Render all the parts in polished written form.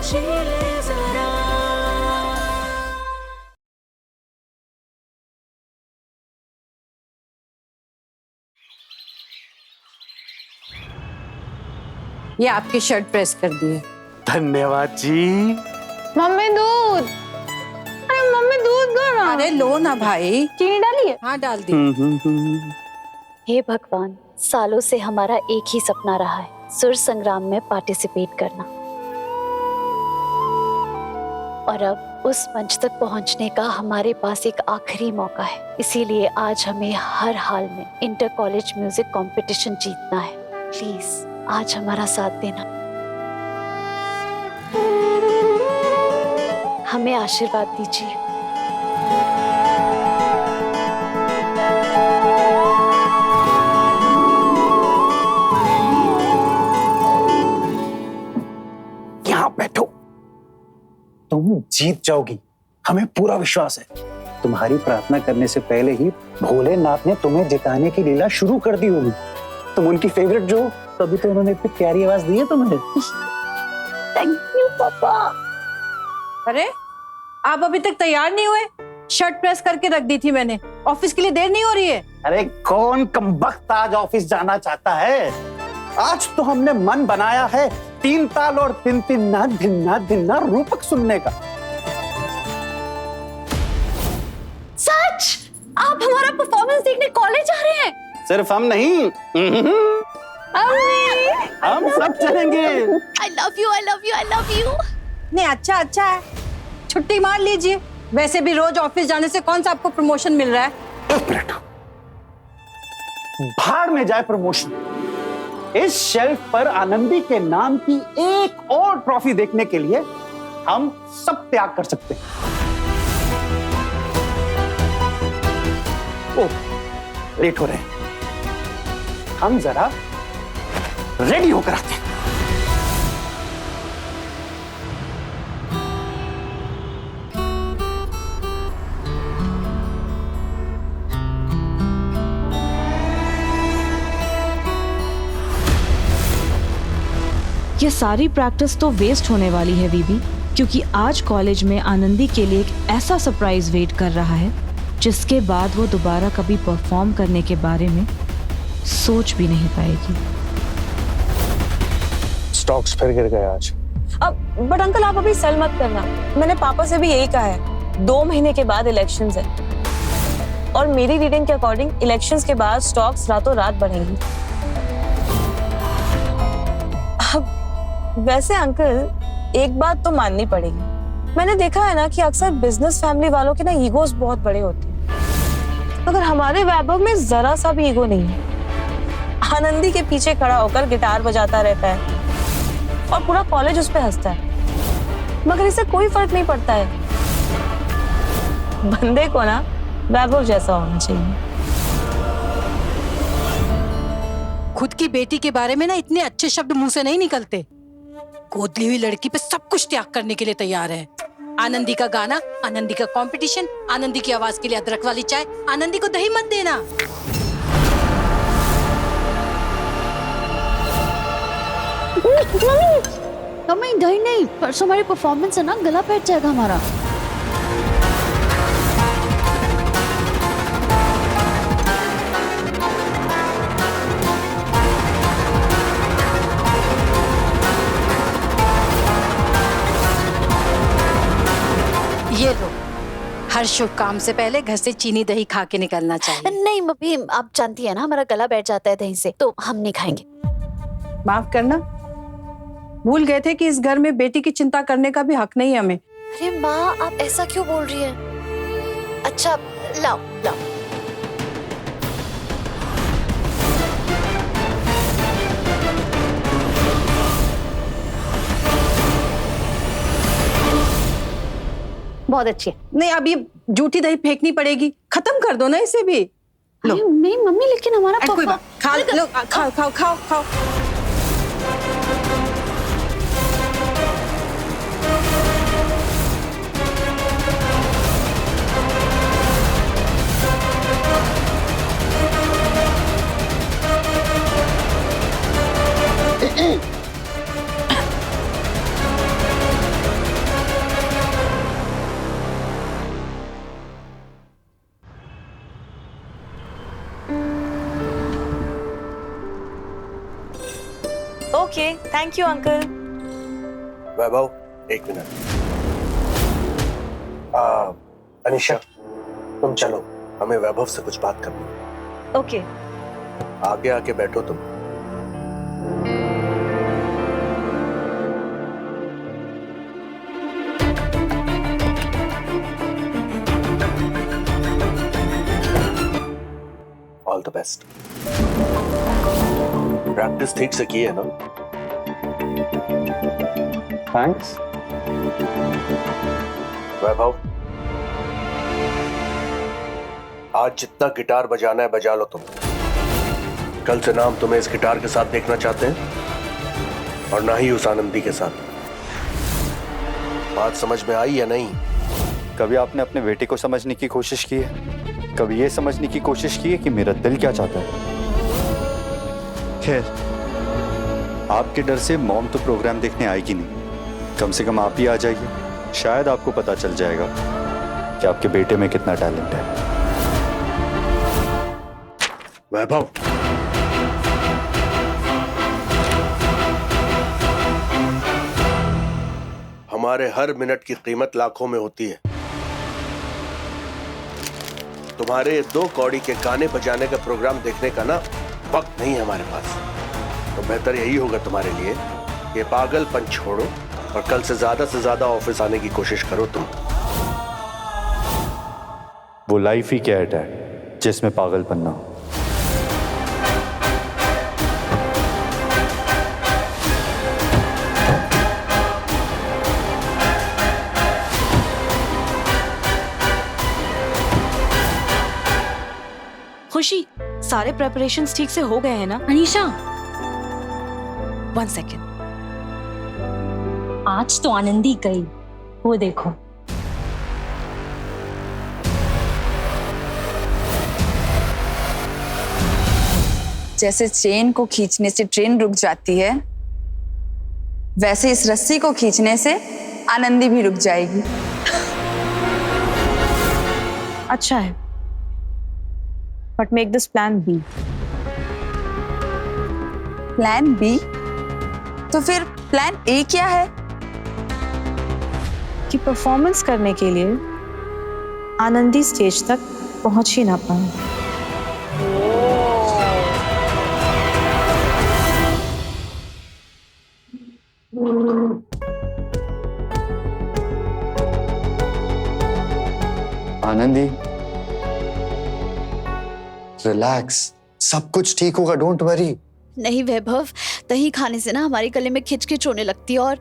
समझ ले जरा। ये आपकी शर्ट प्रेस कर दी है। धन्यवाद जी। मम्मी दूध, अरे मम्मी दूध दो ना। अरे लो ना भाई। चीनी डाली है? हाँ डाल दी। हे भगवान, सालों से हमारा एक ही सपना रहा है, सुर संग्राम में पार्टिसिपेट करना, और अब उस मंच तक पहुंचने का हमारे पास एक आखिरी मौका है। इसीलिए आज हमें हर हाल में इंटर कॉलेज म्यूजिक कंपटीशन जीतना है। प्लीज आज हमारा साथ देना, हमें आशीर्वाद दीजिए। यहाँ बैठो, तुम जीत जाओगी, हमें पूरा विश्वास है। तुम्हारी प्रार्थना करने से पहले ही भोलेनाथ ने तुम्हें जिताने की लीला शुरू कर दी होगी। तुम उनकी फेवरेट जो, तभी तो उन्होंने इतनी प्यारी आवाज दी है तुम्हें। थैंक यू पापा। अरे आप अभी तक तैयार नहीं हुए? शर्ट प्रेस करके रख दी थी मैंने, ऑफिस के लिए देर नहीं हो रही है? अरे कौन कमबख्त आज ऑफिस जाना चाहता है? आज तो हमने मन बनाया है 3 ताल और 3 ना धिन्ना धिन्ना रूपक सुनने का। सच? आप हमारा परफॉर्मेंस देखने कॉलेज आ रहे हैं? सिर्फ हम नहीं, हम सब चलेंगे। I love you, I love you, I love you। नहीं अच्छा है, छुट्टी मार लीजिए। वैसे भी रोज ऑफिस जाने से कौन सा आपको प्रमोशन मिल रहा है? एक मिनट, भाड़ में जाए प्रमोशन। इस शेल्फ पर आनंदी के नाम की एक और ट्रॉफी देखने के लिए हम सब त्याग कर सकते हैं। ओह, लेट हो रहे हैं, हम जरा रेडी होकर आते हैं। ये सारी प्रैक्टिस तो वेस्ट होने वाली है बीबी, क्योंकि आज कॉलेज में आनंदी के लिए एक ऐसा सरप्राइज वेट कर रहा है जिसके बाद वो दोबारा कभी परफॉर्म करने के बारे में सोच भी नहीं पाएगी। स्टॉक्स फिर गिर गए आज। अब बट अंकल आप अभी सेल मत करना, मैंने पापा से भी यही कहा है। 2 महीने के बाद इलेक्शंस है, और मेरी रीडिंग के अकॉर्डिंग इलेक्शंस के बाद स्टॉक्स रातों रात बढ़ेंगी। वैसे अंकल एक बात तो माननी पड़ेगी, मैंने देखा है ना कि अक्सर बिजनेस फैमिली वालों के ना ईगोस बहुत बड़े होते हैं, मगर हमारे वैभव में जरा सा भी ईगो नहीं है। आनंदी के पीछे खड़ा होकर गिटार बजाता रहता है और पूरा कॉलेज उस पर हंसता है, मगर इससे कोई फर्क नहीं पड़ता है। बंदे को ना वैभव जैसा होना चाहिए। खुद की बेटी के बारे में ना इतने अच्छे शब्द मुंह से नहीं निकलते। गोद ली हुई लड़की पे सब कुछ त्याग करने के लिए तैयार है। आनंदी का गाना, आनंदी का कंपटीशन, आनंदी की आवाज के लिए अदरक वाली चाय, आनंदी को दही मत देना। मम्मी दही नहीं, परसों हमारी परफॉर्मेंस है ना, गला बैठ जाएगा हमारा। ये लो, हर शुभ काम से पहले घर से चीनी दही खा के निकलना चाहिए। नहीं मम्मी, आप जानती है ना हमारा गला बैठ जाता है दही से, तो हम नहीं खाएंगे। माफ करना, भूल गए थे कि इस घर में बेटी की चिंता करने का भी हक नहीं है हमें। अरे माँ, आप ऐसा क्यों बोल रही हैं? अच्छा लाओ लाओ। बहुत अच्छी है। नहीं, अब ये झूठी दही फेंकनी पड़ेगी, खत्म कर दो ना इसे भी। लो। नहीं मम्मी, लेकिन हमारा कोई बात, खा लो, खाओ खाओ खाओ खाओ। Thank you uncle. वैभव, एक मिनट। अनिशा, तुम चलो, हमें वैभव से कुछ बात करनी है। ओके। आगे आके बैठो तुम। All the best. प्रैक्टिस ठीक से की है ना? थैंक्स। वैभव, आज जितना गिटार बजाना है बजा लो तुम। कल से ना हम तुम्हें इस गिटार के साथ देखना चाहते हैं और ना ही उस आनंदी के साथ। बात समझ में आई या नहीं? कभी आपने अपने बेटे को समझने की कोशिश की है? कभी ये समझने की कोशिश की है कि मेरा दिल क्या चाहता है? खैर, आपके डर से मॉम तो प्रोग्राम देखने आएगी नहीं। कम से कम आप ही आ जाइए, शायद आपको पता चल जाएगा कि आपके बेटे में कितना टैलेंट है। वैभव, हमारे हर मिनट की कीमत लाखों में होती है। तुम्हारे 2 कौड़ी के गाने बजाने का प्रोग्राम देखने का ना वक्त नहीं है हमारे पास। तो बेहतर यही होगा तुम्हारे लिए कि पागलपन छोड़ो और कल से ज्यादा ऑफिस आने की कोशिश करो तुम। वो लाइफ ही क्या है जिसमें पागलपन ना हो। खुशी, सारे प्रेपरेशंस ठीक से हो गए हैं ना? अनीशा, 1 सेकेंड। आज तो आनंदी गई, वो देखो। जैसे चेन को खींचने से ट्रेन रुक जाती है, वैसे इस रस्सी को खींचने से आनंदी भी रुक जाएगी। अच्छा है, but make this plan B. Plan B? तो फिर प्लान ए क्या है? कि परफॉर्मेंस करने के लिए आनंदी स्टेज तक पहुंच ही ना पाए। आनंदी, रिलैक्स, सब कुछ ठीक होगा, डोंट वरी। नहीं वैभव, दही खाने से ना हमारे गले में खिचखिच होने लगती है और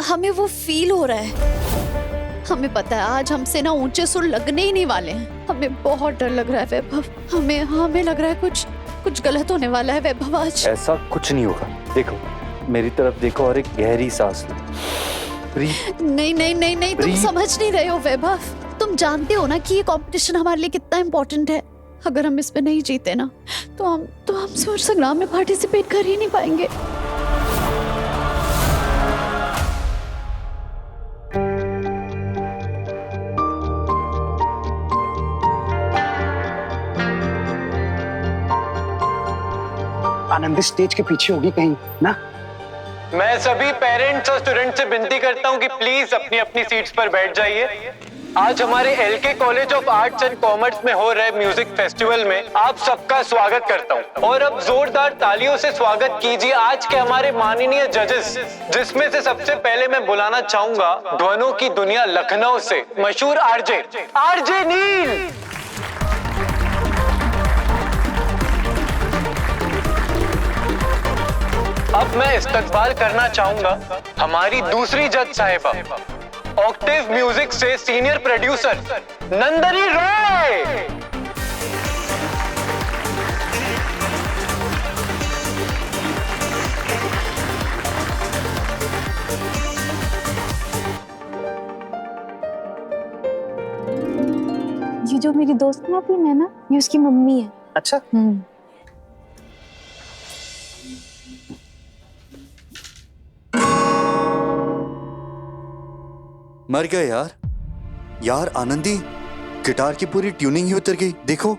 हमें वो फील हो रहा है। हमें पता है आज हमसे ना ऊंचे सुर लगने ही नहीं वाले हैं। हमें बहुत डर लग रहा है वैभव। हमें लग रहा है कुछ गलत होने वाला है वैभव आज। ऐसा कुछ नहीं होगा। देखो, मेरी तरफ देखो और एक गहरी सांस लो। नहीं, तुम समझ नहीं रहे हो वैभव। तुम जानते हो ना कि ये कंपटीशन हमारे लिए कितना इम्पोर्टेंट है। अगर हम इस पे नहीं जीते ना तो हम सूर्य संग्राम में पार्टिसिपेट कर ही नहीं पाएंगे। आनंदी स्टेज के पीछे होगी कहीं ना? मैं सभी पेरेंट्स और स्टूडेंट्स से विनती करता हूं कि प्लीज अपनी अपनी सीट्स पर बैठ जाइए। आज हमारे L K college of arts and commerce में हो रहे म्यूजिक फेस्टिवल में आप सबका स्वागत करता हूं। और अब जोरदार तालियों से स्वागत कीजिए आज के हमारे माननीय जजेस, जिसमें से सबसे पहले मैं बुलाना चाहूंगा ध्वनों की दुनिया लखनऊ से मशहूर आरजे नील। अब मैं इस्तकबाल करना चाहूंगा हमारी दूसरी जज साहिबा, ऑक्टेव म्यूजिक से सीनियर प्रोड्यूसर नंदनी रॉय। ये जो मेरी दोस्त है ना नैना, ये उसकी मम्मी है। अच्छा। मर गए यार आनंदी, गिटार की पूरी ट्यूनिंग ही उतर गई, देखो।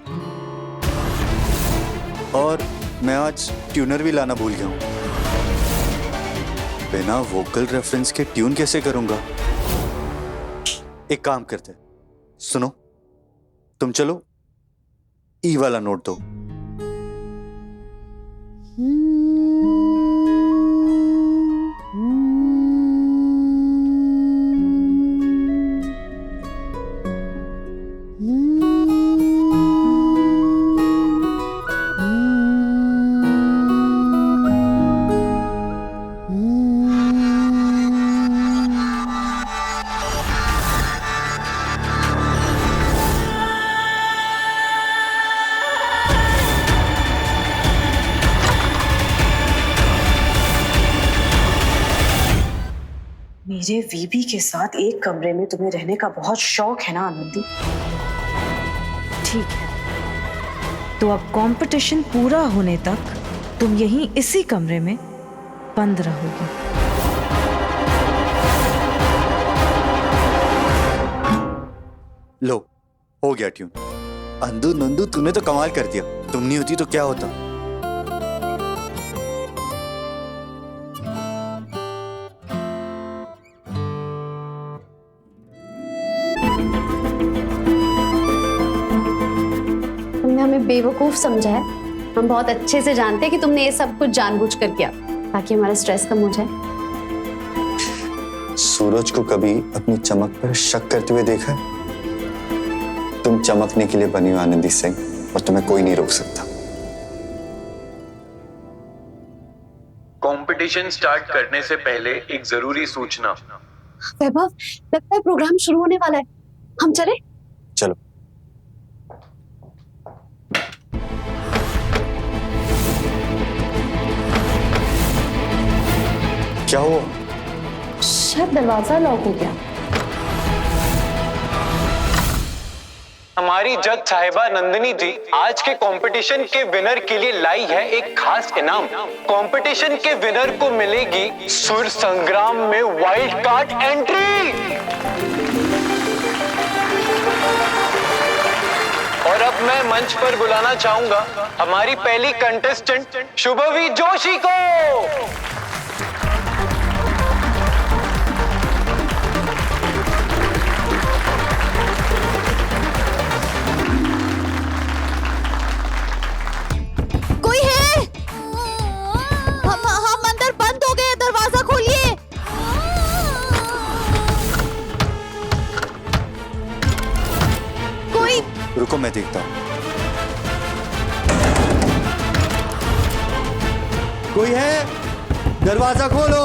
और मैं आज ट्यूनर भी लाना भूल गया हूँ। बिना वोकल रेफरेंस के ट्यून कैसे करूंगा? एक काम करते, सुनो, तुम चलो ई वाला नोट दो। मेरे वीबी के साथ एक कमरे में तुम्हें रहने का बहुत शौक है ना आनंदी? ठीक है, तो अब कंपटीशन पूरा होने तक तुम यहीं इसी कमरे में बंद रहोगी। लो, हो गया ट्यून। अंदू नंदू, तूने तो कमाल कर दिया। तुम नहीं होती तो क्या होता। तुमने हमें बेवकूफ समझा है। हम बहुत अच्छे से जानते हैं कि तुमने ये सब कुछ जानबूझकर किया ताकि हमारा स्ट्रेस कम हो जाए। सूरज को कभी अपनी चमक पर शक करते हुए देखा है? तुम चमकने के लिए बनी हो आनंदी सिंह, और तुम्हें कोई नहीं रोक सकता। कंपटीशन स्टार्ट करने से पहले एक जरूरी सूचना। वैभव, लगता है प्रोग्राम शुरू होने वाला है। हम चले? चलो। क्या हुआ? शायद दरवाजा लॉक हो गया। हमारी जज साहिबा नंदिनी जी आज के कंपटीशन के विनर के लिए लाई है एक खास इनाम। कंपटीशन के विनर को मिलेगी सुर संग्राम में वाइल्ड कार्ड एंट्री। और अब मैं मंच पर बुलाना चाहूंगा हमारी पहली कंटेस्टेंट शुभवी जोशी को। कोई है? हम अंदर बंद हो गए, दरवाजा खोलिए। कोई? रुको, मैं देखता हूं। कोई है? दरवाजा खोलो।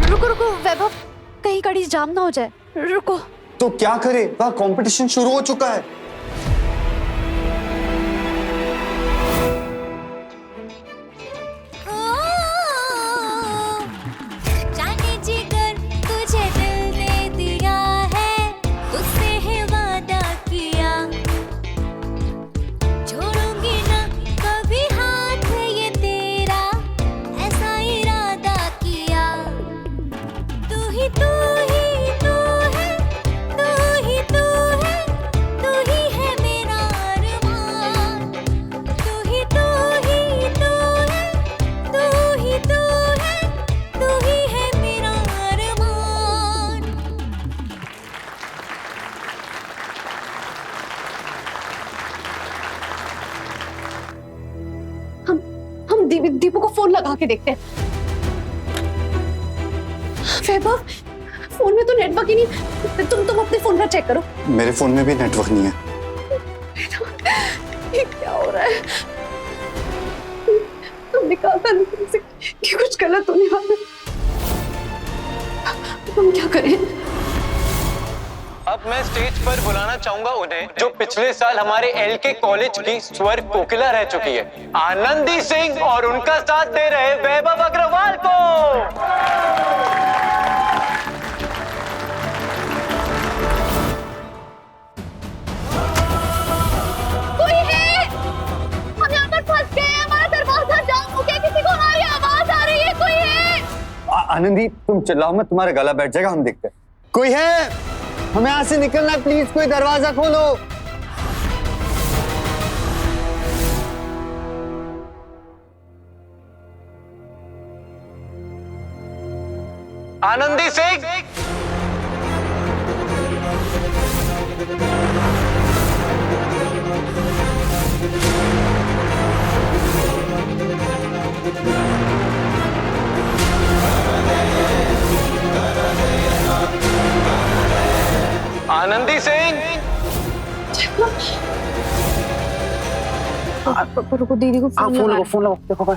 रुको रुको वैभव, कहीं कड़ी जाम ना हो जाए। रुको। तो क्या करे? वहां कंपटीशन शुरू हो चुका है। जाने जिगर तुझे दिल दे दिया है, उससे है वादा किया, छोड़ूंगी ना कभी हाथ ये तेरा, ऐसा इरादा किया। तू ही तू ही तू है, तू ही तू है, तू ही है मेरा अरमान। तू ही तू ही तू है, तू ही तू है, तू ही है मेरा अरमान। हम दीपू को फोन लगा के देखते हैं। वैभव, फोन में तो नेटवर्क ही नहीं। तुम अपने फोन पर चेक करो। मेरे फोन में भी नेटवर्क नहीं है। ये क्या हो रहा है? तुम निकालता नहीं से कि कुछ गलत होने वाला है। हम क्या करें? अब मैं स्टेज पर बुलाना चाहूंगा उन्हें जो पिछले साल हमारे एलके कॉलेज की स्वर कोकिला रह चुकी है, आनंदी सिंह, और उनका साथ दे रहे वैभव अग्रवाल को। कोई है? हम यहाँ पर फंस गए हैं, हमारा दरवाजा जाम हो गया, किसी को हमारी आवाज आ रही है। कोई है? आनंदी, तुम चिल्लाओ मत, तुम्हारा गला बैठ जाएगा। हम देखते हैं। कोई है? हमें यहाँ से निकलना है, प्लीज कोई दरवाजा खोलो। आनंदी सिंह। आनंदी सिंह। रुको, दीदी को फोन लगा। फोन लगाओ, देखो भाई।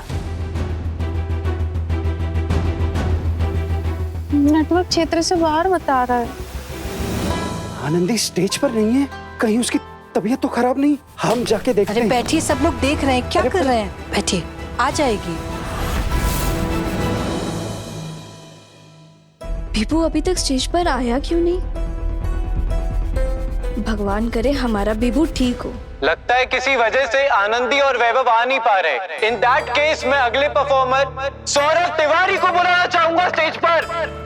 नेटवर्क क्षेत्र से बाहर बता रहा है। आनंदी स्टेज पर नहीं है, कहीं उसकी तबीयत तो खराब नहीं? हम जाके देखते अरे हैं। बैठिए, सब लोग देख रहे हैं, क्या कर रहे हैं? बैठिए, आ जाएगी। विभू अभी तक स्टेज पर आया क्यों नहीं? भगवान करे हमारा विभू ठीक हो। लगता है किसी वजह से आनंदी और वैभव आ नहीं पा रहे। इन दैट केस मैं अगले परफॉर्मर सौरभ तिवारी को बुलाना चाहूंगा स्टेज पर।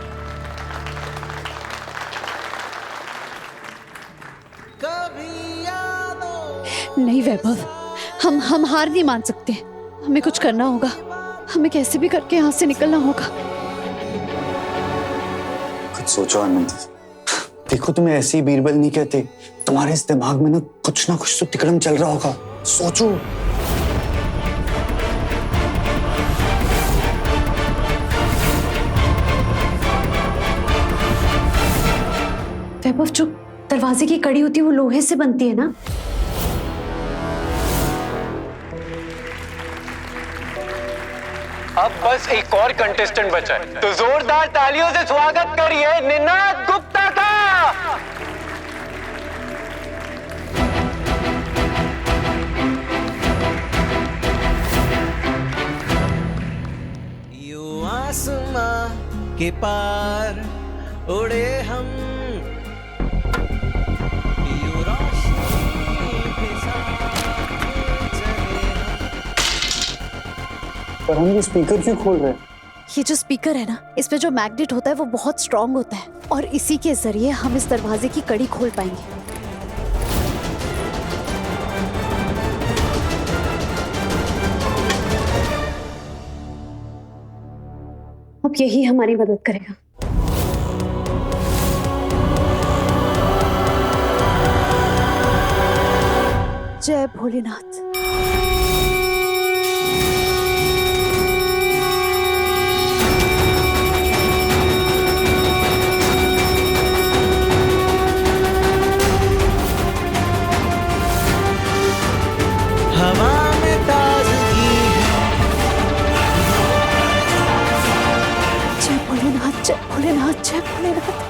नहीं वैभव, हम हार नहीं मान सकते। हमें कुछ करना होगा। हमें कैसे भी करके यहाँ से निकलना होगा। कुछ सोचो आनंदी। देखो, तुम्हें ऐसी बीरबल नहीं कहते। तुम्हारे इस दिमाग में ना कुछ तो तिकड़म चल रहा होगा। सोचो। वैभव, जो दरवाजे की कड़ी होती है वो लोहे से बनती है ना? अब बस एक और कंटेस्टेंट बचा है, तो जोरदार तालियों से स्वागत करिए निनाद गुप्ता का। यूं आसमां के पार उड़े हम, यूं रोशनी के साथ चले हम। पर हम ये स्पीकर क्यों खोल रहे हैं? ये जो स्पीकर है ना, इसमें जो मैग्नेट होता है वो बहुत स्ट्रांग होता है और इसी के जरिए हम इस दरवाजे की कड़ी खोल पाएंगे। अब यही हमारी मदद करेगा। जय भोलेनाथ। हवा में ताजगी है। जय भोलेनाथ, जय भोलेनाथ, जय भोलेनाथ।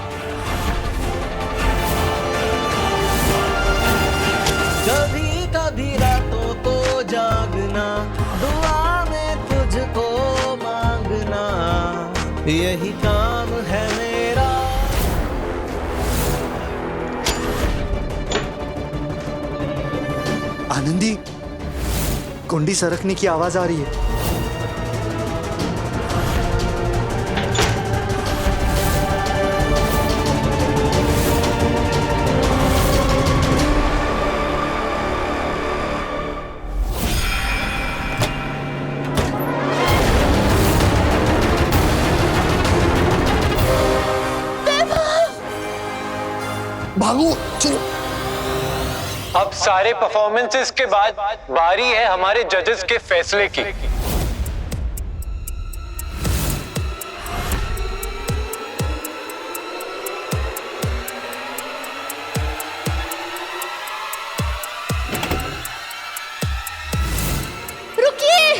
कभी कभी रातों को जागना, दुआ में तुझको मांगना, यही काम है मेरा। आनंदी, कुंडी सरकने की आवाज आ रही है। भागो, चलो। अब सारे परफॉर्मेंसेस के बाद बारी है हमारे जजेस के फैसले की। रुकिए।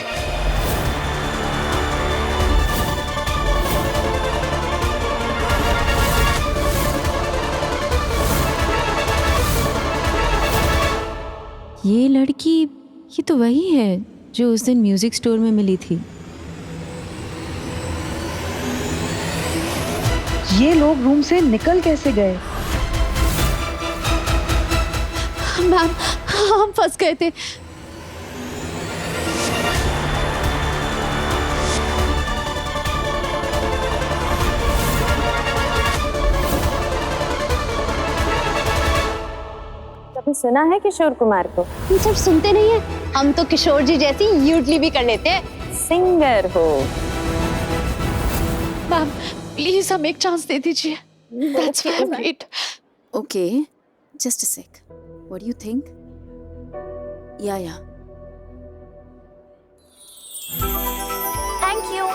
ये लड़की, ये तो वही है जो उस दिन म्यूजिक स्टोर में मिली थी। ये लोग रूम से निकल कैसे गए? मैम, हम फंस गए थे। कभी सुना है किशोर कुमार को? तुम सब सुनते नहीं है? हम तो किशोर जी जैसी यूटली भी कर लेते हैं। सिंगर हो। मैम, प्लीज हमें एक चांस दे दीजिए। That's why I wait. Okay, just a sec. What do you think? Yeah. Thank you.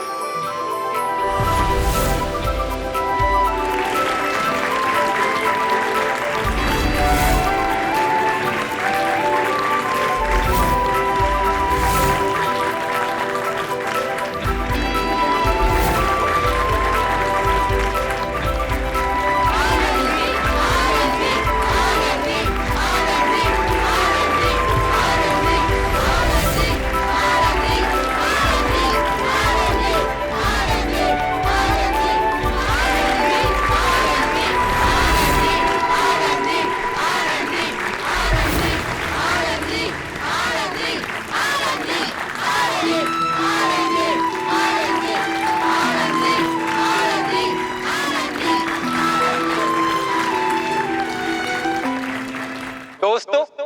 दोस्तों,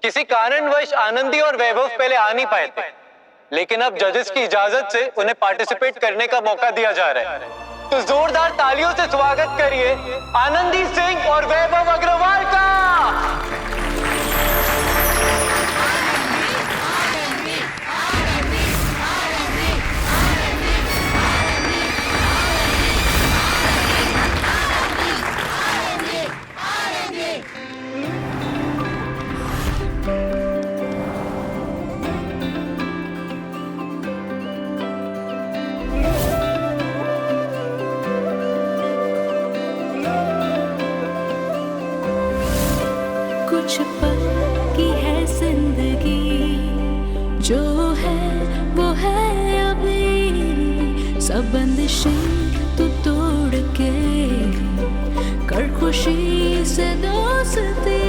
किसी कारणवश आनंदी और वैभव पहले आ नहीं पाए थे, लेकिन अब जजेस की इजाजत से उन्हें पार्टिसिपेट करने का मौका दिया जा रहा है। तो जोरदार तालियों से स्वागत करिए आनंदी सिंह और वैभव अग्रवाल का। कुछ पल की है जिंदगी, जो है वो है अभी। सब बंदिशें तू तोड़ के कर खुशी से दोस्ती।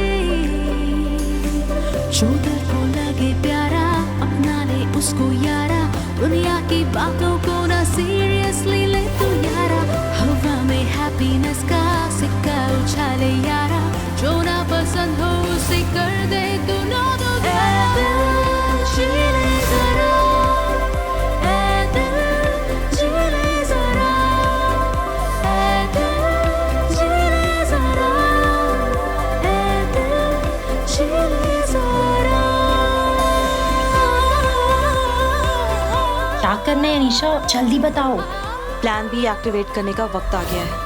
जो दिल को लगे प्यारा, अपना ले उसको यारा। दुनिया की बातों को ना सीरियसली ले तू यारा। हवा में हैप्पीनेस का सिक्का उछाले यारा। जो ना पसंद हो उसे कर दे तू ना दो जीने जरा, ऐ दिल जीने जरा, ऐ दिल जीने जरा, ऐ दिल जीने जरा। क्या करना है निशा, जल्दी बताओ। प्लान बी एक्टिवेट करने का वक्त आ गया है।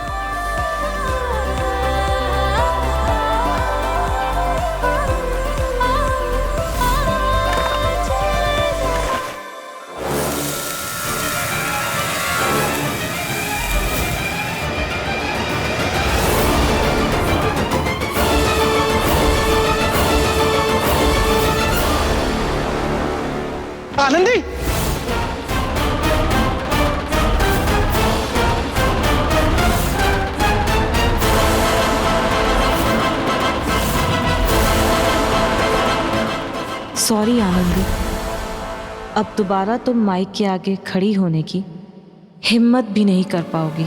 आनंदी, सॉरी आनंदी, अब दोबारा तुम माइक के आगे खड़ी होने की हिम्मत भी नहीं कर पाओगी।